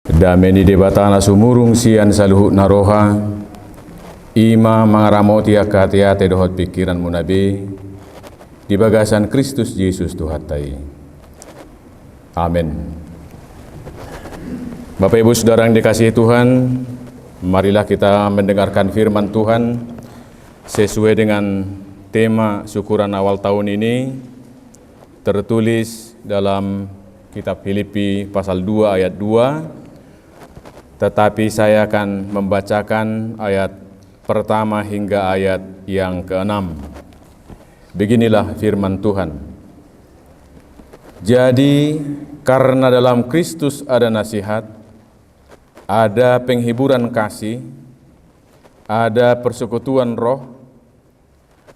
Dameni debatana sumurung sian saluhut naroha ima mangaramoti akati-ate dohot pikiran munabi di bagasan Kristus Yesus Tuhatai. Amin. Bapak Ibu Saudara yang dikasihi Tuhan, marilah kita mendengarkan firman Tuhan sesuai dengan tema syukuran awal tahun ini tertulis dalam kitab Filipi pasal 2 ayat 2. Tetapi saya akan membacakan ayat pertama hingga ayat yang ke-6. Beginilah firman Tuhan. Jadi karena dalam Kristus ada nasihat, ada penghiburan kasih, ada persekutuan roh,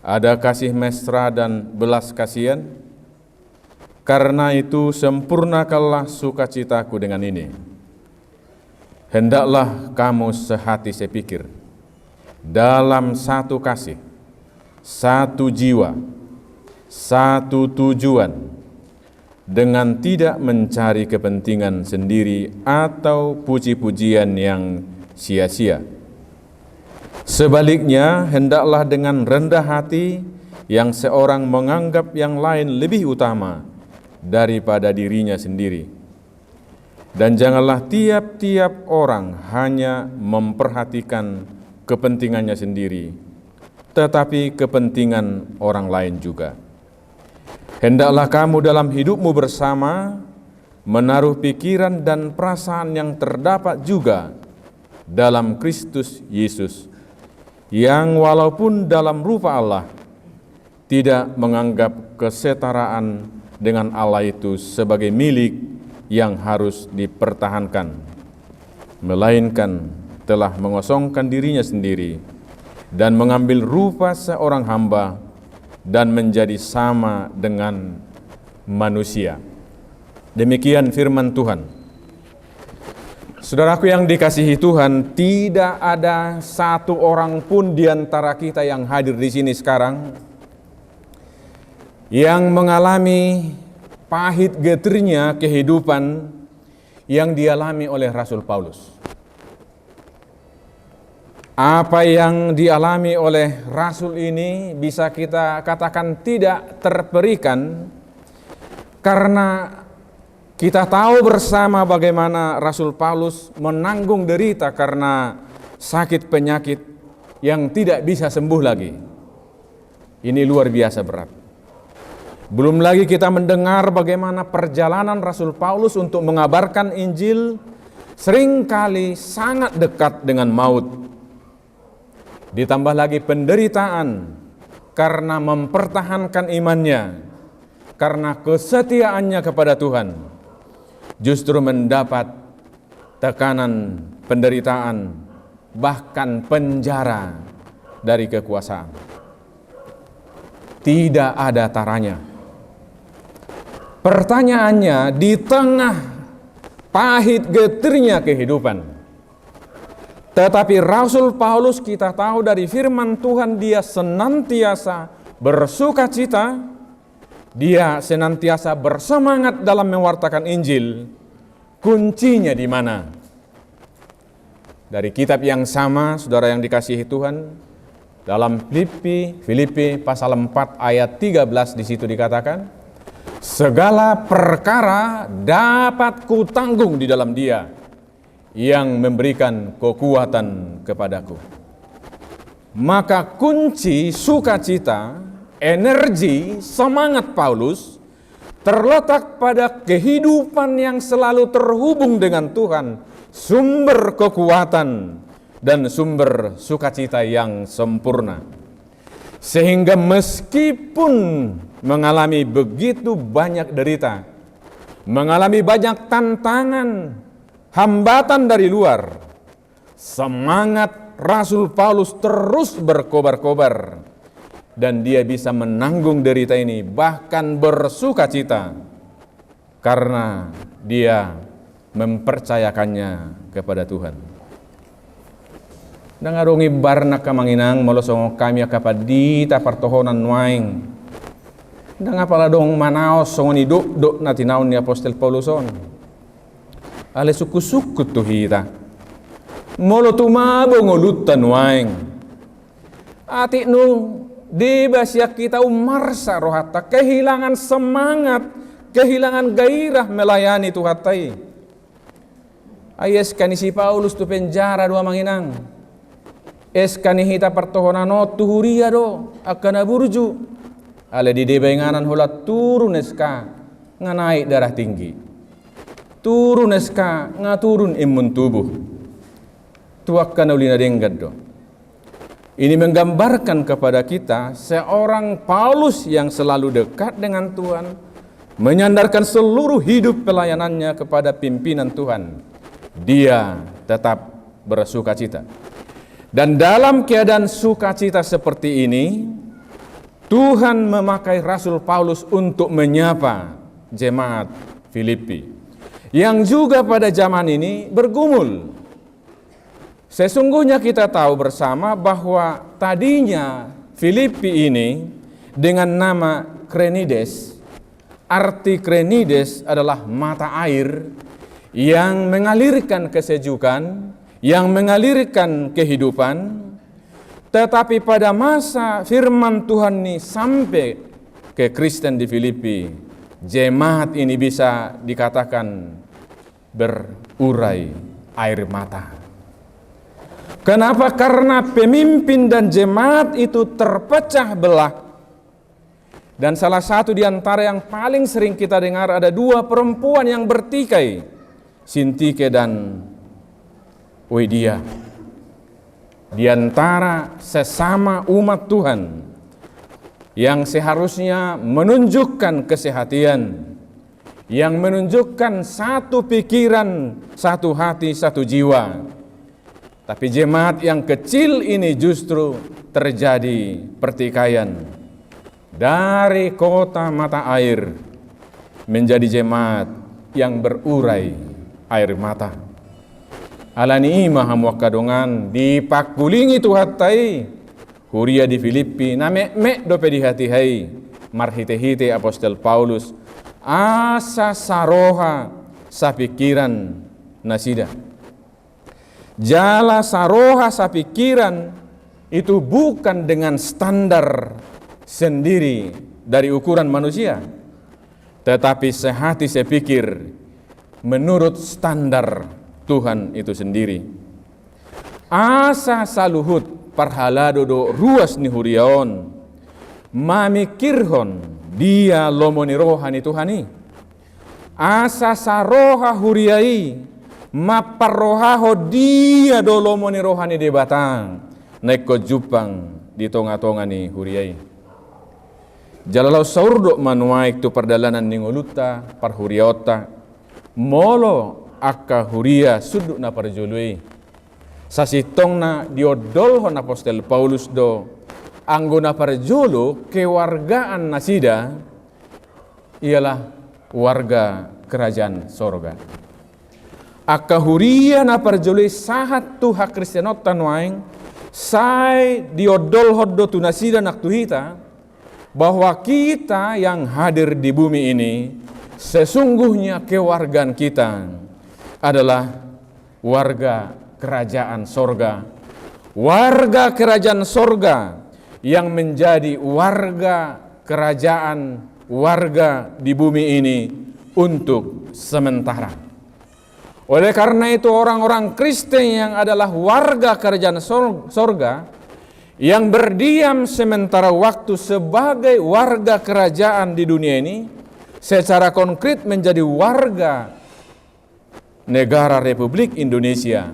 ada kasih mesra dan belas kasihan. Karena itu sempurnakanlah sukacitaku dengan ini. Hendaklah kamu sehati sepikir, dalam satu kasih, satu jiwa, satu tujuan, dengan tidak mencari kepentingan sendiri atau puji-pujian yang sia-sia. Sebaliknya, hendaklah dengan rendah hati yang seorang menganggap yang lain lebih utama daripada dirinya sendiri. Dan janganlah tiap-tiap orang hanya memperhatikan kepentingannya sendiri, tetapi kepentingan orang lain juga. Hendaklah kamu dalam hidupmu bersama menaruh pikiran dan perasaan yang terdapat juga dalam Kristus Yesus, yang walaupun dalam rupa Allah, tidak menganggap kesetaraan dengan Allah itu sebagai milik yang harus dipertahankan, melainkan telah mengosongkan dirinya sendiri dan mengambil rupa seorang hamba dan menjadi sama dengan manusia. Demikian firman Tuhan. Saudaraku yang dikasihi Tuhan, tidak ada satu orang pun di antara kita yang hadir di sini sekarang yang mengalami pahit getirnya kehidupan yang dialami oleh Rasul Paulus. Apa yang dialami oleh Rasul ini bisa kita katakan tidak terperikan karena kita tahu bersama bagaimana Rasul Paulus menanggung derita karena sakit penyakit yang tidak bisa sembuh lagi. Ini luar biasa berat. Belum lagi kita mendengar bagaimana perjalanan Rasul Paulus untuk mengabarkan Injil seringkali sangat dekat dengan maut. Ditambah lagi penderitaan karena mempertahankan imannya, karena kesetiaannya kepada Tuhan. Justru mendapat tekanan, penderitaan, bahkan penjara dari kekuasaan. Tidak ada taranya. Pertanyaannya, di tengah pahit getirnya kehidupan, tetapi Rasul Paulus kita tahu dari firman Tuhan dia senantiasa bersukacita, dia senantiasa bersemangat dalam mewartakan Injil. Kuncinya di mana? Dari kitab yang sama, saudara yang dikasihi Tuhan, dalam Filipi pasal 4 ayat 13 di situ dikatakan, segala perkara dapat kutanggung di dalam Dia yang memberikan kekuatan kepadaku. Maka kunci sukacita, energi, semangat Paulus terletak pada kehidupan yang selalu terhubung dengan Tuhan, sumber kekuatan dan sumber sukacita yang sempurna. Sehingga meskipun mengalami begitu banyak derita, mengalami banyak tantangan, hambatan dari luar, semangat Rasul Paulus terus berkobar-kobar dan dia bisa menanggung derita ini, bahkan bersukacita karena dia mempercayakannya kepada Tuhan. Nangarungi barna kamanginang molosong kami akapadita partohonan waing. Nangapala dong manaos songoni do natinaon ni Apostel Pauluson. ale suku-suku tu hita. Molo tumabo ngolutan waeng. Ati nu dibas ya kita umarsa rohata, kehilangan semangat, kehilangan gairah melayani Tuhatai. Ayes kani si Paulus tu penjara dua manginang. Es kani hita pertohonano tuhuria do akana burju. Ale di debenganan hola turun eska nganaik darah tinggi. Turun eska ngaturun imun tubuh. Tuakkan ulina denggad do. Ini menggambarkan kepada kita seorang Paulus yang selalu dekat dengan Tuhan, menyandarkan seluruh hidup pelayanannya kepada pimpinan Tuhan. Dia tetap bersukacita. Dan dalam keadaan sukacita seperti ini, Tuhan memakai Rasul Paulus untuk menyapa jemaat Filipi, yang juga pada zaman ini bergumul. Sesungguhnya kita tahu bersama bahwa tadinya Filipi ini dengan nama Krenides, arti Krenides adalah mata air yang mengalirkan kesejukan, yang mengalirkan kehidupan. Tetapi pada masa firman Tuhan ini sampai ke Kristen di Filipi, jemaat ini bisa dikatakan berurai air mata. Kenapa? Karena pemimpin dan jemaat itu terpecah belah. Dan salah satu di antara yang paling sering kita dengar ada dua perempuan yang bertikai, Sintike dan Widia. Di antara sesama umat Tuhan yang seharusnya menunjukkan kesehatian, yang menunjukkan satu pikiran, satu hati, satu jiwa. Tapi jemaat yang kecil ini justru terjadi pertikaian. Dari kota mata air menjadi jemaat yang berurai air mata. Alani imaham wakadongan dipakgulingi Tuhatai huria di Filipi namek dope di hati hai marhite-hite apostol Paulus asa saroha sapikiran nasida. Jala saroha sapikiran itu bukan dengan standar sendiri dari ukuran manusia, tetapi sehati sepikir menurut standar Tuhan itu sendiri. Asa saluhut parhalado do ruas ni huriaon mamikirhon dia lomoni rohani Tuhani. Asa saroha huriai maparrohaho dia do lomoni rohani de batang naik jupang di tonga-tonga ni huriai. Jalalau saurdo manuaik tu perdalanan ningoluta parhuriota molo akka huria suduk na parjului sasitong na diodolhon apostol Paulus do anggona parjulu kewargaan nasida ialah warga kerajaan sorga. Akka huria na parjului sahat tu hak Kristianot tanwaing sai diodolhon do tu nasida nak tuhita bahwa kita yang hadir di bumi ini sesungguhnya kewargaan kita adalah warga kerajaan sorga. Warga kerajaan sorga yang menjadi warga kerajaan warga di bumi ini untuk sementara. Oleh karena itu orang-orang Kristen yang adalah warga kerajaan sorga yang berdiam sementara waktu sebagai warga kerajaan di dunia ini secara konkret menjadi warga negara Republik Indonesia,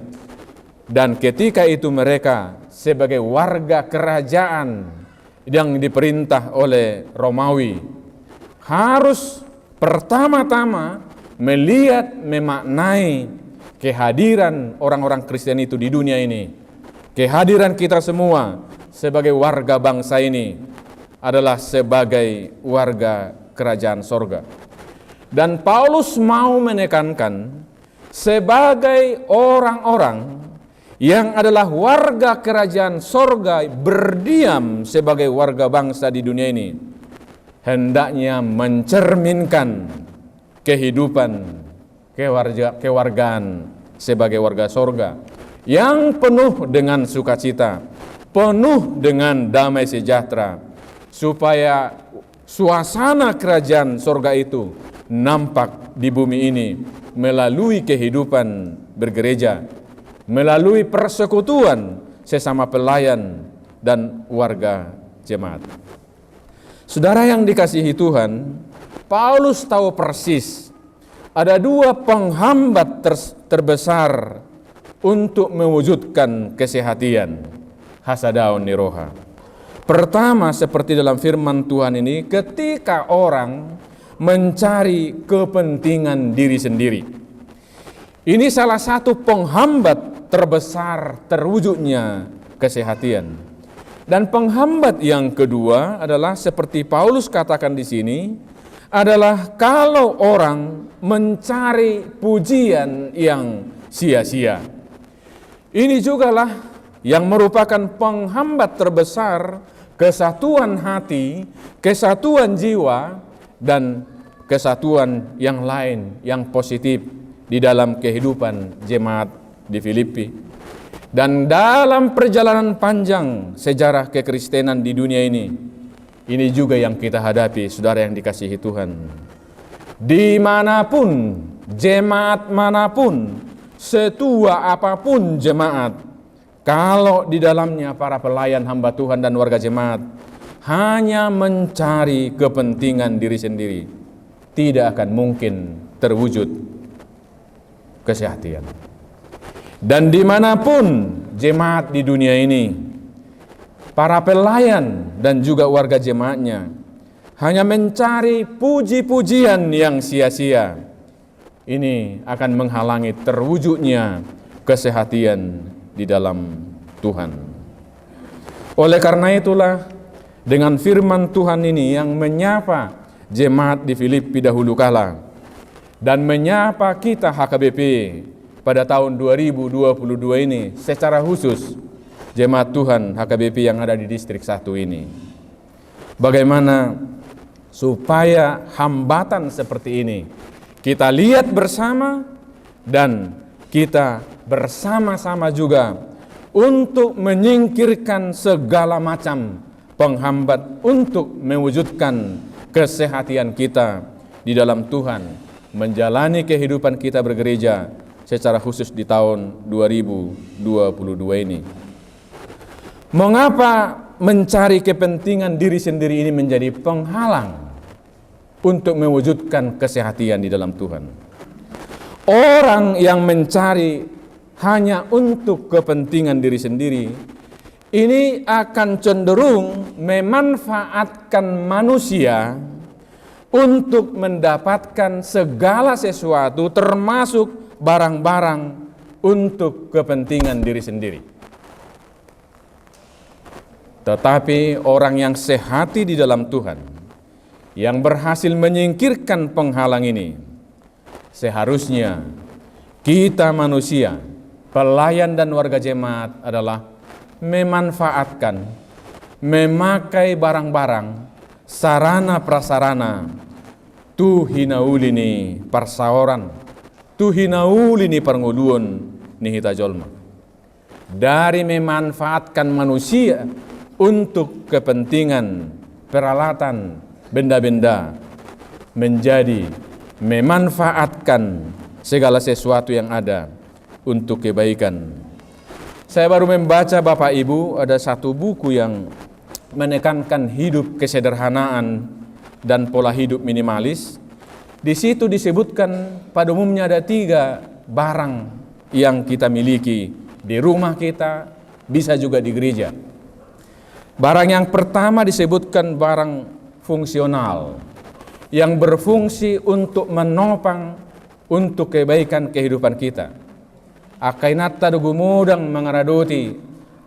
dan ketika itu mereka sebagai warga kerajaan yang diperintah oleh Romawi harus pertama-tama melihat, memaknai kehadiran orang-orang Kristen itu di dunia ini. Kehadiran kita semua sebagai warga bangsa ini adalah sebagai warga kerajaan sorga. Dan Paulus mau menekankan sebagai orang-orang yang adalah warga kerajaan sorga berdiam sebagai warga bangsa di dunia ini hendaknya mencerminkan kehidupan kewargaan sebagai warga sorga yang penuh dengan sukacita, penuh dengan damai sejahtera, supaya suasana kerajaan sorga itu nampak di bumi ini melalui kehidupan bergereja, melalui persekutuan sesama pelayan dan warga jemaat. Saudara yang dikasihi Tuhan, Paulus tahu persis ada dua penghambat terbesar untuk mewujudkan kesehatian hasadaun niroha. Pertama, seperti dalam firman Tuhan ini, ketika orang mencari kepentingan diri sendiri. Ini salah satu penghambat terbesar terwujudnya kesehatian. Dan penghambat yang kedua adalah seperti Paulus katakan di sini, adalah kalau orang mencari pujian yang sia-sia. Ini jugalah yang merupakan penghambat terbesar kesatuan hati, kesatuan jiwa, dan kesatuan yang lain yang positif di dalam kehidupan jemaat di Filipi. Dan dalam perjalanan panjang sejarah kekristenan di dunia ini juga yang kita hadapi, saudara yang dikasihi Tuhan. Dimanapun, jemaat manapun, setua apapun jemaat, kalau di dalamnya para pelayan hamba Tuhan dan warga jemaat hanya mencari kepentingan diri sendiri, tidak akan mungkin terwujud kesehatian. Dan dimanapun jemaat di dunia ini, para pelayan dan juga warga jemaatnya hanya mencari puji-pujian yang sia-sia, ini akan menghalangi terwujudnya kesehatian di dalam Tuhan. Oleh karena itulah, dengan firman Tuhan ini yang menyapa jemaat di Filipi dahulu kala dan menyapa kita HKBP pada tahun 2022 ini secara khusus, jemaat Tuhan HKBP yang ada di distrik 1 ini. Bagaimana supaya hambatan seperti ini kita lihat bersama dan kita bersama-sama juga untuk menyingkirkan segala macam penghambat untuk mewujudkan kesehatan kita di dalam Tuhan, menjalani kehidupan kita bergereja secara khusus di tahun 2022 ini. Mengapa mencari kepentingan diri sendiri ini menjadi penghalang untuk mewujudkan kesehatan di dalam Tuhan? Orang yang mencari hanya untuk kepentingan diri sendiri, ini akan cenderung memanfaatkan manusia untuk mendapatkan segala sesuatu, termasuk barang-barang untuk kepentingan diri sendiri. Tetapi orang yang sehati di dalam Tuhan, yang berhasil menyingkirkan penghalang ini, seharusnya kita manusia, pelayan dan warga jemaat adalah memanfaatkan, memakai barang-barang, sarana prasarana, tu hinaulini parsaoran, tu hinaulini panguluan nihita jolma. Dari memanfaatkan manusia untuk kepentingan peralatan benda-benda, menjadi memanfaatkan segala sesuatu yang ada untuk kebaikan. Saya baru membaca Bapak Ibu, ada satu buku yang menekankan hidup kesederhanaan dan pola hidup minimalis. Di situ disebutkan pada umumnya ada 3 barang yang kita miliki di rumah kita, bisa juga di gereja. Barang yang pertama disebutkan barang fungsional, yang berfungsi untuk menopang untuk kebaikan kehidupan kita. Akainata dugumudang mengaradoti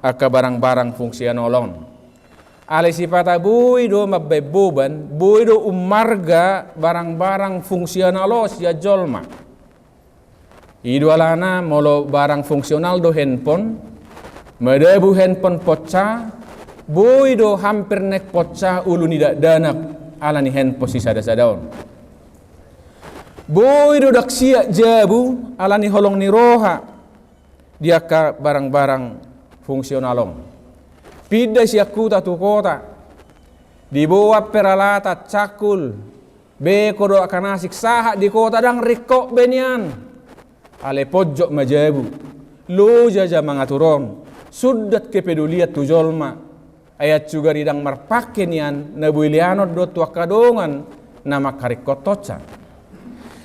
aka barang-barang fungsionolon. Alisipata buido mabbebuban, buido umarga barang-barang fungsionalo siya jolma. Ido alana molo barang fungsional do handphone, medebu handphone pocah, buido hampir nek pocah ulu nidak danak alani handphone sisa dasa daun. Boy do dak sia jabu alani holong ni roha dia ka barang-barang fungsionalong. Pida sia kuta tu kota dibawa peralata cakul beko do akan asik saha di kota dang riko benian ale pojok majabu lo jaja mangaturon sudat kepeduliat tu jolma ayat juga ridang marpakenian nabuiliano do tua kadongan nama karikotoca.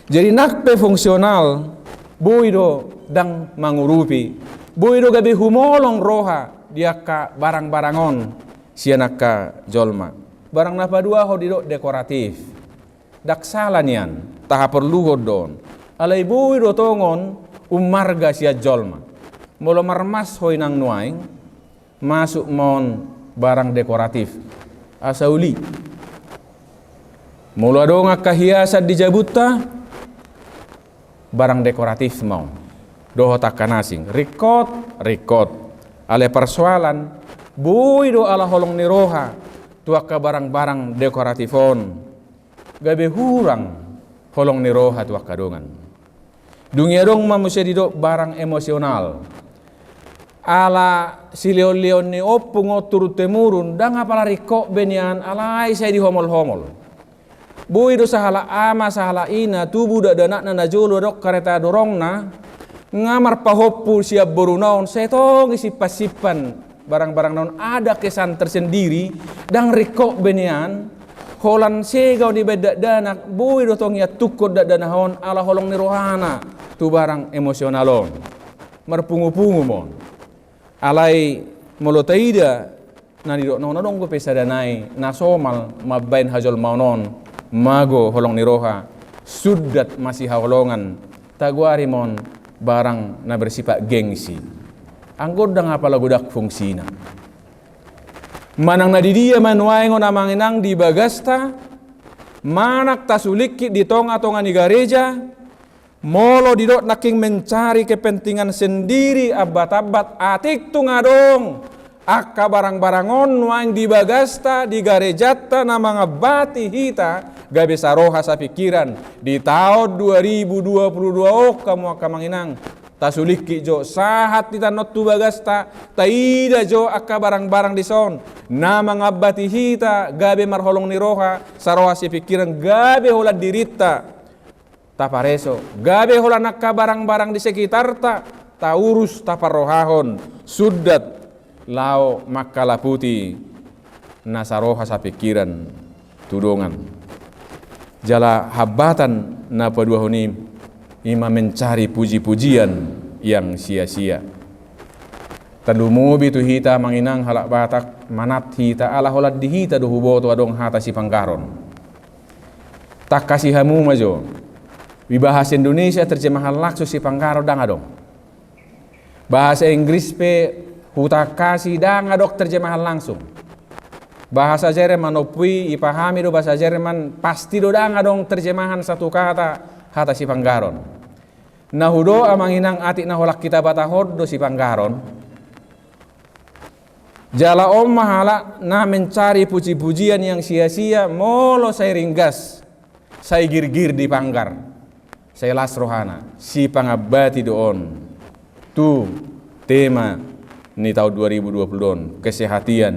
Jadi nakpe fungsional buido dang mangurupi buido gabi humolong roha dia ka barang-barangon sianaka jolma barang napa dua hodido dekoratif dak salanian taha perlu hodon alai buido tongon umarga sia jolma molo marmas hoi nang nuaing masuk mon barang dekoratif asauli molo adonga kahiasan di jabuta barang dekoratif mau doho takkan asing rikot ale persoalan bui do ala holong ni roha tuaka barang-barang dekoratifon gabe hurang holong ni roha tuaka dongan dunia dong manusia di do barang emosional ala sileo-leon ni opung otur temurun dang apala rikok benian alai saya di homol-homol bui do sahala ama sahala ina tubuh dak danak na jolo dok kareta dorongna ngamar pahopul siap borunaon setong isi pasipan barang-barang naon ada kesan tersendiri dang rikok benian holan segau di bedak danak bui do tong ya tukut dak danahon ala holong ni rohana tu barang emosionalon marpungu-pungu mon alai molotaida na di dok naon dong go pesa danai na somal mabain hajol maunon mago holong ni roha sudat masih holongan taguari mon barang na bersifat gengsi anggod dang apa lagu dak fungsina manang na di dia manuai ngon amanginang di bagasta manak tasulikki di tonga-tonga ni gareja molo di dok naking mencari kepentingan sendiri abat-abat atik tu ngadong akka barang-barangon nuang di bagasta di garejata nama ngabati hita gabe saroha sa pikiran di tahun 2022 kamu akan manginang tasulikki jo sahat kita not tu bagasta taida jo akka barang-barang di son nama ngabati hita gabe marholong ni roha saroha sa pikiran gabe hola dirita tapareso gabe hola nakka barang-barang di sekitar ta urus taparohahon sudat lao makala putih nasaroha sa pikiran tudongan jala habatan na padua honi ima mencari puji-pujian yang sia-sia tandumubi tu hita manginang halak batak manat hita ala holad di hita do huboto adong hata si pangkaron tak kasih hamu majo di bahasa Indonesia terjemahan laksu si pangkaron dang adong bahasa Inggris pe huta kasih dang adok terjemahan langsung bahasa Jerman opui ipahami do bahasa Jerman pasti do dang adong terjemahan satu kata hata si panggaron nah hudo amanginang atik na holak kita batahod do si panggaron jala om mahala na mencari puji-pujian yang sia-sia molo saya ringgas saya gir-gir di panggar saya las rohana si pangabati doon tu tema ini tahun 2020 kesehatian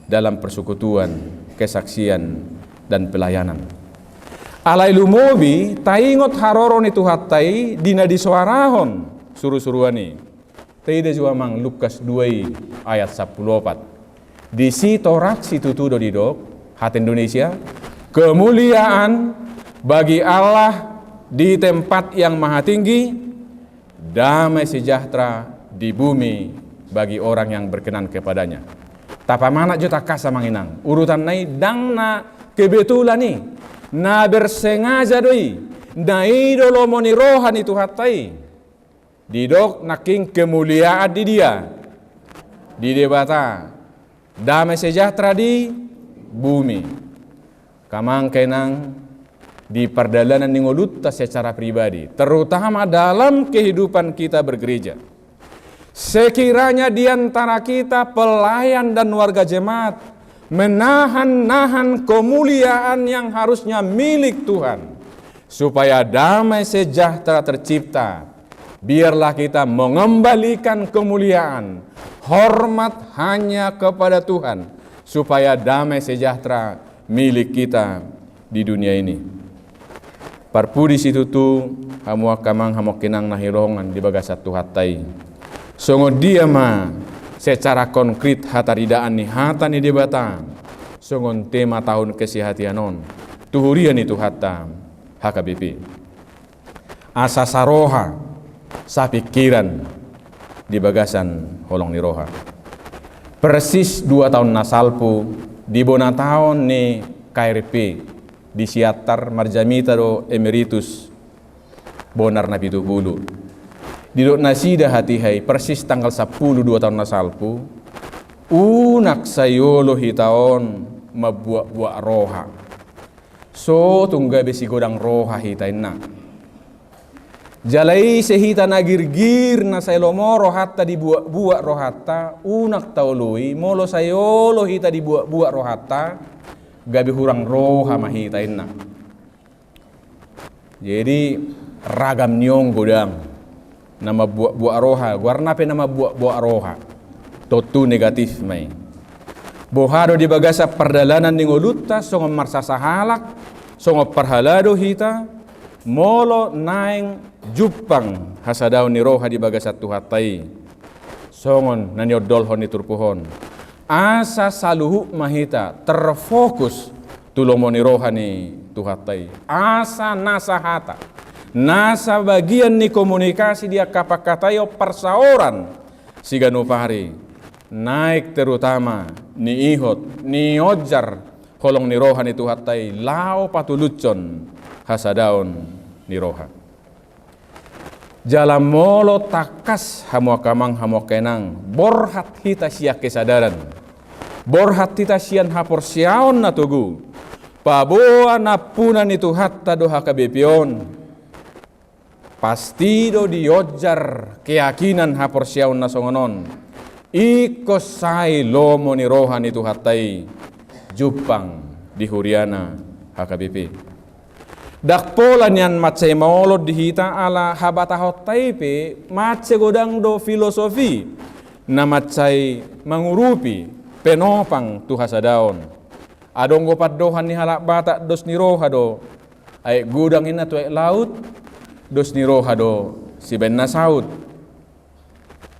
dalam persekutuan, kesaksian dan pelayanan. Alai lumobi taingot haroron itu hatai dina disuarahon suruh-suruani. Taida jua mang Lukas 2 ayat 14. Di situ raksi tutudo didok hati Indonesia kemuliaan bagi Allah di tempat yang maha tinggi, damai sejahtera di bumi bagi orang yang berkenan kepadanya. Tapa mana juta kasa manginang urutan nai dang na kebetulan ni na bersengaja doi na idolo moni rohan itu hatai didok naking kemuliaan di dia di debata damai sejahtera di bumi kamang kenang di perjalanan ningolutta secara pribadi terutama dalam kehidupan kita bergereja. Sekiranya di antara kita pelayan dan warga jemaat menahan-nahan kemuliaan yang harusnya milik Tuhan, supaya damai sejahtera tercipta. Biarlah kita mengembalikan kemuliaan, hormat hanya kepada Tuhan, supaya damai sejahtera milik kita di dunia ini. Parpudi situ tu hamua kamang hamok kinang nahirongan di bagasat Tuhatai. Songo dia ma secara konkret hataridaan ni hata ni debatan. Songon tema tahun kesehatianon tuhurian itu hata HKBP. Asa saroha sa pikiran di bagasan holong ni roha. Persis 2 tahun nasalpu di bona tahun ni KRP di siatar marjamita do emeritus bonar na pitu bulu. Di dok nasida hati hai persis tanggal 10 2 tahun nasalpu unak sayolo hitaon mabuak-buak roha. So tungga besi godang roha hitain na. Jalai sehita nagirgir na saylomo rohatta dibuak-buak rohatta unak taului molo sayolo hita dibuak-buak rohatta gabi hurang roha mahitain na. Jadi ragam nyong godang nama buak-buak roha warna pe nama buak-buak roha totu negatif mai bohado di bagasa perdalanan ningolutta songo marsasa halak songo perhalado hita molo naing jupang hasadao ni roha di bagasa tuhatai songon naniodol honi turpuhon asa saluhu mahita terfokus tulomoni roha ni tuhatai asa nasahata nasa bagian ni komunikasi dia kapakatayo persaoran si ganupari naik terutama ni ihot ni ojar holong ni roha ni tuhatai lao patulucon hasadaon ni roha jalan molo takas hamua kamang hamua kenang borhat hita siak kesadaran borhat hita sian hapor siaon na tugu paboa napuna ni tuhatta do hakabepion pasti do diojar keyakinan hapor siaon na songonon iko sai lomo ni roha ni tuhatai jupang di huriana HKBP dakpola nian matse maolo dihita ala habata hotaipe matse godang do filosofi na matsai mangurupi penopang tu hasadaon adong gopat dohan ni halak bata dos ni roha do ay gudang ina tu laut dos ni roha do si ben nasaut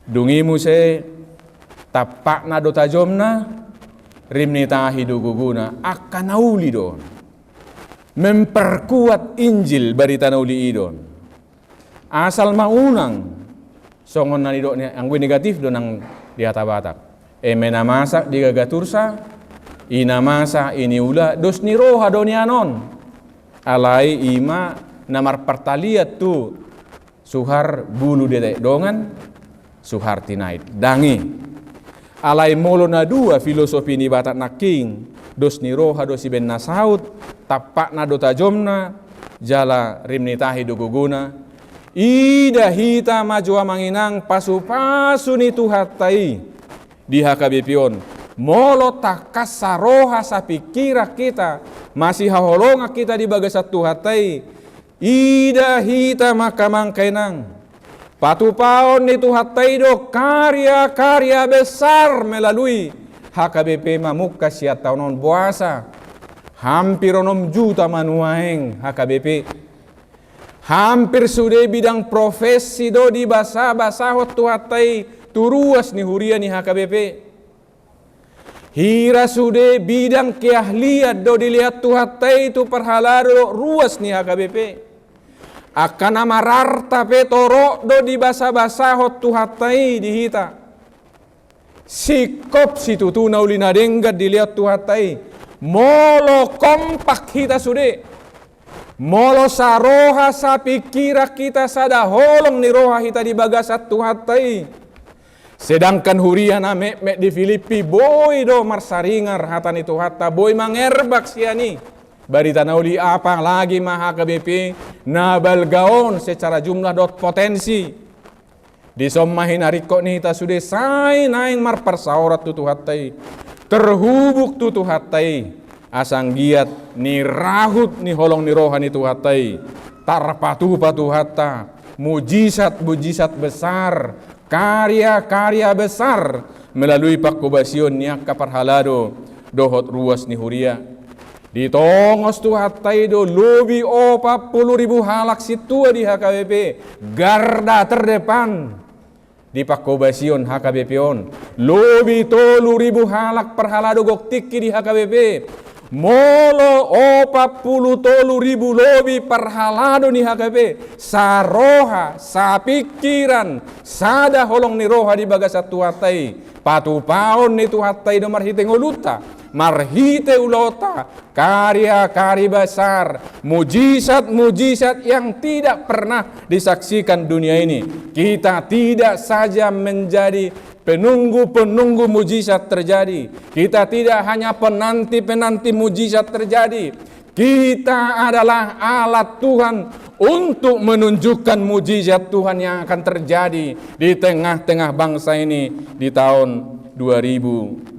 dungimu se tapak na do tajomna rimni tahi do guguna akan nauli do memperkuat Injil barita nauli idon asal maunang songon na do anggu negatif do nang diata batak menamasa di gagatursa inamasa iniula dos ni roha do nianon alai ima namar pertaliat tu suhar bulu dedek dongan suhar tinait dangi alai molo na dua filosofi ni batak naking dos ni roha do si ben nasaut tapak na do tajomna jala rimni tahi do guguna ida hita majua manginang pasu-pasu ni tuhatai di HKBPon molo takas saroha sapikira kita masih haholonga kita di bagasat tuhatai ida hita makamang kainang patupaon ni tuhatai do karya-karya besar melalui HKBP mamuka siat tahunon puasa hampir 6 juta manuaeng HKBP hampir sudah bidang profesi do di basa-basa hot tuhatai turuas ni huria ni HKBP hira sudah bidang keahlian do dilihat tuhatai itu perhalado ruas ni HKBP akan amararta petoro do di basa-basa hot tuhatai dihita sikop situ tu naulina denggat dilihat tuhatai molo kompak kita sudah molo saroha sapikira kita sada holong ni roha kita di bagasat tuhatai sedangkan hurian ame di Filipi boy do marsaringar hatan itu hatta boy mangerbak siani barita nauli apa lagi mah HKBP nabalgaon secara jumlah dot potensi disomahin hariko ni hita sudah say naing marparsaurat tutuhatai terhubuk tutuhatai asang giat ni rahut ni holong ni roha ni tuhatai tarpatu-patu hatta, mujizat-mujizat besar, karya-karya besar melalui pakubasion niya kaparhalado dohot ruas ni huria. Di tongos tu hatai do lobi 40.000 halak situa di HKBP, garda terdepan di pakubasion HKBP on. Lobi 30.000 halak perhalado goktiki di HKBP. Molo 40.000 lobi perhalado ni HKBP. Saroha, sapikiran, sada holong ni roha di bagas satu hatai. Patu paon ni tu hatai do marhite ngoluta, marhite ulota, karya-karya besar, mujizat-mujizat yang tidak pernah disaksikan dunia ini. Kita tidak saja menjadi penunggu-penunggu mujizat terjadi. Kita tidak hanya penanti-penanti mujizat terjadi. Kita adalah alat Tuhan untuk menunjukkan mujizat Tuhan yang akan terjadi di tengah-tengah bangsa ini di tahun 2022.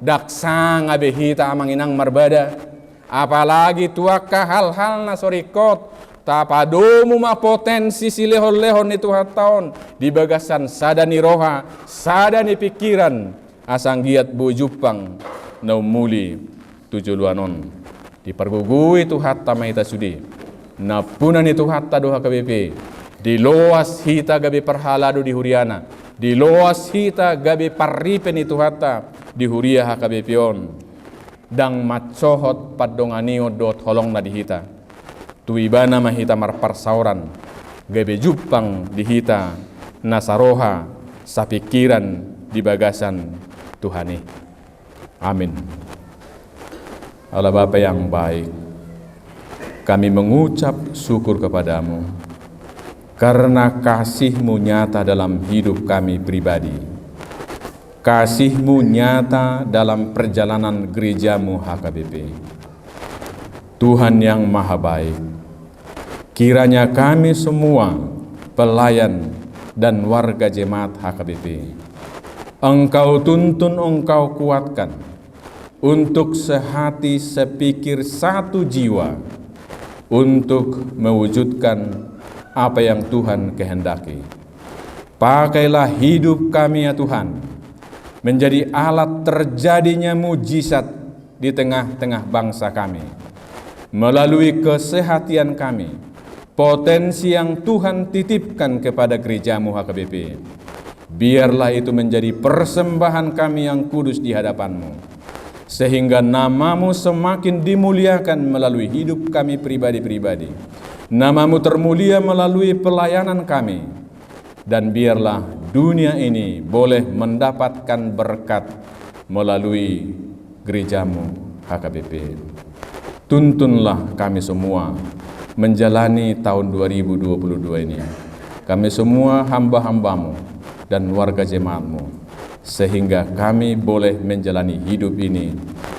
Daksa ngabe hita amanginang marbada, apalagi tuaka hal-hal na sorikot tapadomu ma potensi si lehon-lehon itu hataon di bagasan sadani roha, sadani pikiran asanggiat bujupang naumuli tujuluanon di pergugui tu hatta maita sudi napunan itu hatta doha KBP di loas hita gabe perhalado di huriana, di loas hita gabe parripen itu hatta di huria HKBP on dang matsohot padonganio dot holong na di hita tuibana mahita marparsauran gabe jupang di hita nasaroha sapikiran di bagasan Tuhani. Amin. Allah Bapa yang baik, kami mengucap syukur kepadamu karena kasih-Mu nyata dalam hidup kami pribadi. Kasih-Mu nyata dalam perjalanan gereja-Mu HKBP. Tuhan yang maha baik, kiranya kami semua pelayan dan warga jemaat HKBP, Engkau tuntun, Engkau kuatkan untuk sehati sepikir satu jiwa untuk mewujudkan apa yang Tuhan kehendaki. Pakailah hidup kami ya Tuhan menjadi alat terjadinya mujizat di tengah-tengah bangsa kami. Melalui kesehatian kami, potensi yang Tuhan titipkan kepada gereja-Mu HKBP, biarlah itu menjadi persembahan kami yang kudus di hadapan-Mu, sehingga nama-Mu semakin dimuliakan melalui hidup kami pribadi-pribadi. Nama-Mu termulia melalui pelayanan kami, dan biarlah dunia ini boleh mendapatkan berkat melalui gereja-Mu HKBP. Tuntunlah kami semua menjalani tahun 2022 ini. Kami semua hamba-hamba-Mu dan warga jemaat-Mu, sehingga kami boleh menjalani hidup ini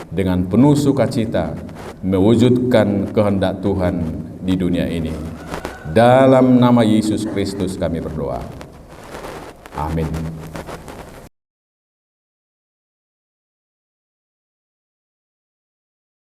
dengan penuh sukacita, mewujudkan kehendak Tuhan di dunia ini. Dalam nama Yesus Kristus kami berdoa. Amin.